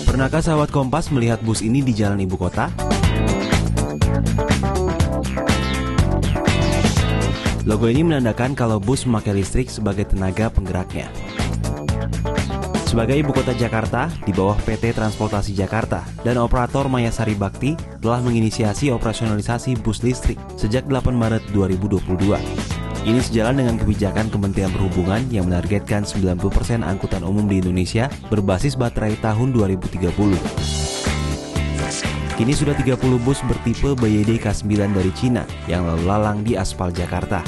Pernahkah sahabat Kompas melihat bus ini di jalan ibu kota? Logo ini menandakan kalau bus memakai listrik sebagai tenaga penggeraknya. Sebagai ibu kota Jakarta, di bawah PT Transportasi Jakarta dan operator Mayasari Bakti telah menginisiasi operasionalisasi bus listrik sejak 8 Maret 2022. Ini sejalan dengan kebijakan Kementerian Perhubungan yang menargetkan 90% angkutan umum di Indonesia berbasis baterai tahun 2030. Kini sudah 30 bus bertipe BYD K9 dari Cina yang lalu lalang di aspal Jakarta.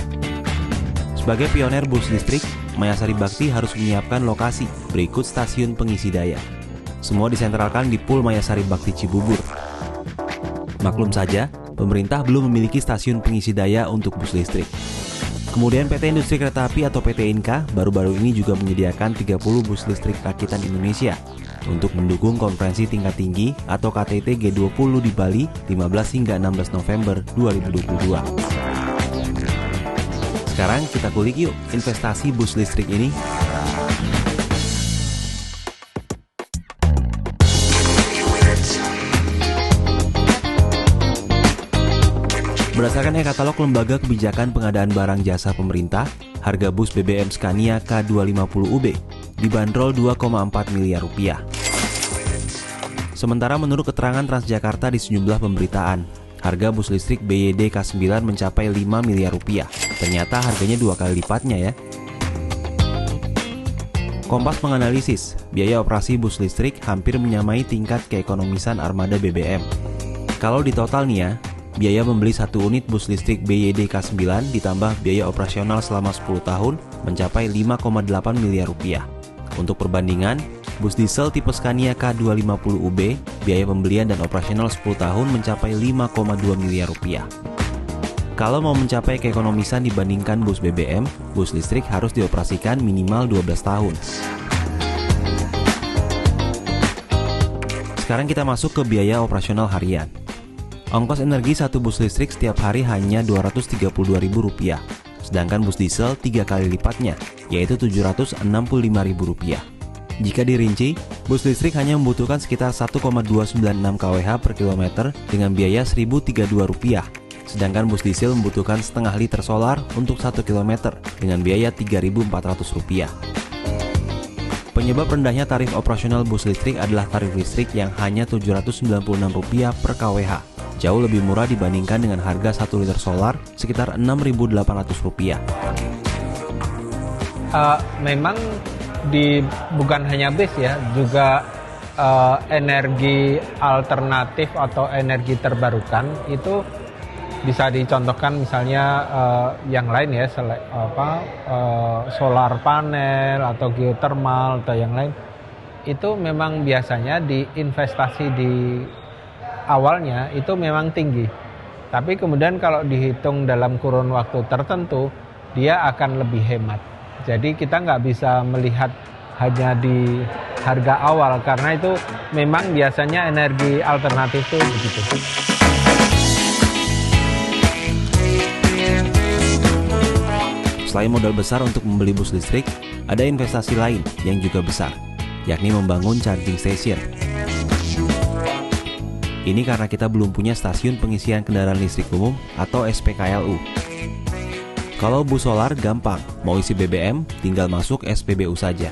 Sebagai pioner bus listrik, Mayasari Bakti harus menyiapkan lokasi berikut stasiun pengisi daya. Semua disentralkan di Pool Mayasari Bakti Cibubur. Maklum saja, pemerintah belum memiliki stasiun pengisi daya untuk bus listrik. Kemudian PT Industri Kereta Api atau PT Inka baru-baru ini juga menyediakan 30 bus listrik rakitan Indonesia untuk mendukung konferensi tingkat tinggi atau KTT G20 di Bali 15 hingga 16 November 2022. Sekarang kita kulik yuk investasi bus listrik ini. Berdasarkan e-katalog Lembaga Kebijakan Pengadaan Barang Jasa Pemerintah, harga bus BBM Scania K250UB dibanderol 2,4 miliar rupiah. Sementara menurut keterangan Transjakarta di sejumlah pemberitaan, harga bus listrik BYD K9 mencapai 5 miliar rupiah. Ternyata harganya 2 kali lipatnya ya. Kompas menganalisis, biaya operasi bus listrik hampir menyamai tingkat keekonomisan armada BBM. Kalau di total nih ya, biaya membeli satu unit bus listrik BYD K9 ditambah biaya operasional selama 10 tahun mencapai 5,8 miliar rupiah. Untuk perbandingan, bus diesel tipe Scania K250UB, biaya pembelian dan operasional 10 tahun mencapai 5,2 miliar rupiah. Kalau mau mencapai keekonomisan dibandingkan bus BBM, bus listrik harus dioperasikan minimal 12 tahun. Sekarang kita masuk ke biaya operasional harian. Ongkos energi satu bus listrik setiap hari hanya Rp232.000, sedangkan bus diesel 3 kali lipatnya, yaitu Rp765.000. Jika dirinci, bus listrik hanya membutuhkan sekitar 1,296 kWh per kilometer dengan biaya Rp1.032, sedangkan bus diesel membutuhkan setengah liter solar untuk 1 km dengan biaya Rp3.400. Penyebab rendahnya tarif operasional bus listrik adalah tarif listrik yang hanya Rp796 per kWh, jauh lebih murah dibandingkan dengan harga 1 liter solar sekitar Rp6.800. Memang bukan hanya bis ya, juga energi alternatif atau energi terbarukan itu bisa dicontohkan misalnya yang lain ya, solar panel atau geothermal atau yang lain. Itu memang biasanya diinvestasi di awalnya itu memang tinggi. Tapi kemudian kalau dihitung dalam kurun waktu tertentu, dia akan lebih hemat. Jadi kita nggak bisa melihat hanya di harga awal, karena itu memang biasanya energi alternatif itu begitu. Selain modal besar untuk membeli bus listrik, ada investasi lain yang juga besar, yakni membangun charging station. Ini karena kita belum punya stasiun pengisian kendaraan listrik umum atau SPKLU. Kalau bus solar gampang, mau isi BBM tinggal masuk SPBU saja.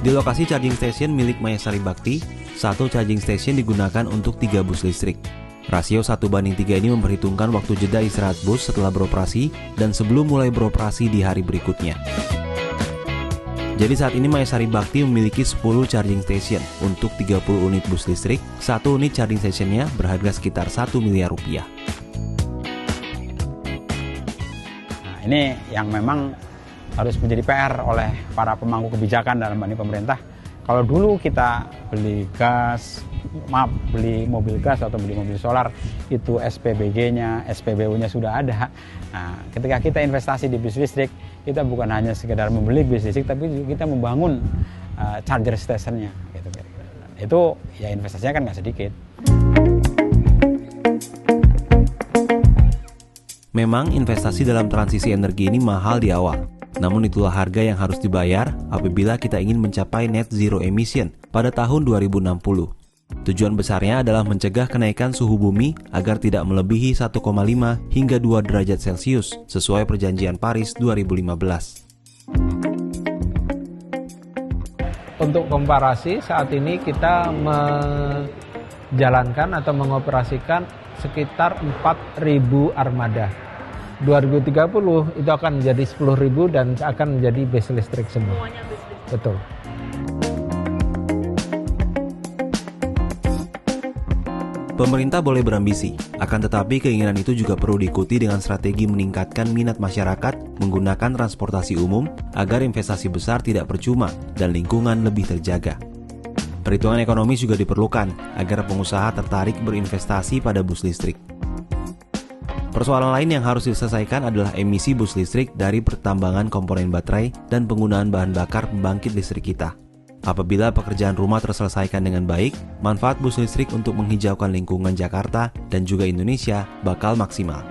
Di lokasi charging station milik Mayasari Bakti, satu charging station digunakan untuk 3 bus listrik. Rasio 1:3 ini memperhitungkan waktu jeda istirahat bus setelah beroperasi dan sebelum mulai beroperasi di hari berikutnya. Jadi saat ini Mayasari Bakti memiliki 10 charging station untuk 30 unit bus listrik. Satu unit charging stationnya berharga sekitar 1 miliar rupiah. Nah, ini yang memang harus menjadi PR oleh para pemangku kebijakan dalam hal ini pemerintah. Kalau dulu kita beli mobil gas atau beli mobil solar, itu SPBG-nya, SPBU-nya sudah ada. Nah, ketika kita investasi di bis listrik, kita bukan hanya sekedar membeli bis listrik, tapi kita membangun charger station-nya. Gitu. Itu ya investasinya kan nggak sedikit. Memang investasi dalam transisi energi ini mahal di awal. Namun itulah harga yang harus dibayar apabila kita ingin mencapai net zero emission pada tahun 2060. Tujuan besarnya adalah mencegah kenaikan suhu bumi agar tidak melebihi 1,5 hingga 2 derajat Celcius sesuai Perjanjian Paris 2015. Untuk komparasi, saat ini kita menjalankan atau mengoperasikan sekitar 4.000 armada. 2030 itu akan menjadi 10.000 dan akan menjadi bis listrik semua. Semuanya bis listrik. Betul. Pemerintah boleh berambisi, akan tetapi keinginan itu juga perlu diikuti dengan strategi meningkatkan minat masyarakat menggunakan transportasi umum agar investasi besar tidak percuma dan lingkungan lebih terjaga. Perhitungan ekonomis juga diperlukan agar pengusaha tertarik berinvestasi pada bus listrik. Persoalan lain yang harus diselesaikan adalah emisi bus listrik dari pertambangan komponen baterai dan penggunaan bahan bakar pembangkit listrik kita. Apabila pekerjaan rumah terselesaikan dengan baik, manfaat bus listrik untuk menghijaukan lingkungan Jakarta dan juga Indonesia bakal maksimal.